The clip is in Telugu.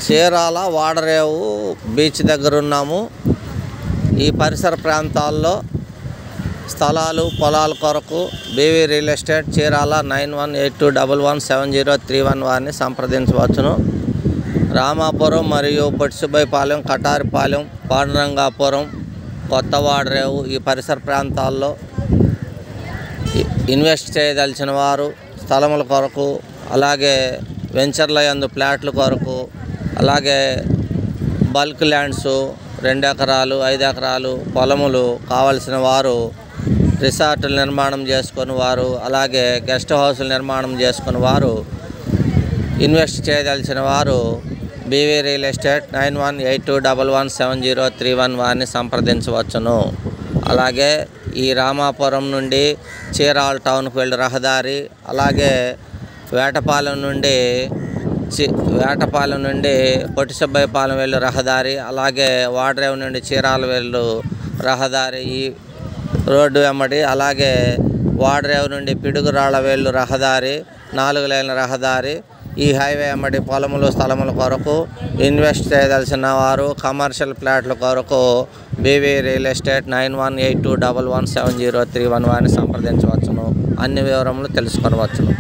చీరాల వాడరేవు బీచ్ దగ్గర ఉన్నాము. ఈ పరిసర ప్రాంతాల్లో స్థలాలు పొలాల కొరకు బీవీ రియల్ ఎస్టేట్ చీరాల 9182117031 వారిని సంప్రదించవచ్చును. రామాపురం మరియు పొట్టిసుబ్బైపాలెం, కటారిపాలెం, పాండురంగాపురం, కొత్త వాడరేవు ఈ పరిసర ప్రాంతాల్లో ఇన్వెస్ట్ చేయదలిచిన వారు స్థలముల కొరకు, అలాగే వెంచర్ల యందు ప్లాట్ల కొరకు, అలాగే బల్క్ ల్యాండ్స్ 2 ఎకరాలు 5 ఎకరాలు పొలములు కావలసిన వారు, రిసార్టులు నిర్మాణం చేసుకుని వారు, అలాగే గెస్ట్ హౌస్లు నిర్మాణం చేసుకుని వారు, ఇన్వెస్ట్ చేయదలిచిన వారు బీవీ రియల్ ఎస్టేట్ 9182117031 వారిని సంప్రదించవచ్చును. అలాగే ఈ రామాపురం నుండి చీరాల టౌన్కి వెళ్ళే రహదారి, అలాగే వేటపాలెం నుండి పొట్టిసుబ్బైపాలెం వెళ్ళు రహదారి, అలాగే వాడరేవు నుండి చీరాల వెళ్ళు రహదారి ఈ రోడ్డు వెంబడి, అలాగే వాడరేవు నుండి పిడుగురాళ్ళ వెళ్ళు రహదారి 4 లేన్ల రహదారి, ఈ హైవే వెంబడి పొలములు స్థలముల కొరకు ఇన్వెస్ట్ చేయదలిచిన వారు కమర్షియల్ ప్లాట్ల కొరకు బీవీ రియల్ ఎస్టేట్ 9182117031 వారిని సంప్రదించవచ్చును. అన్ని వివరములు తెలుసుకొనవచ్చును.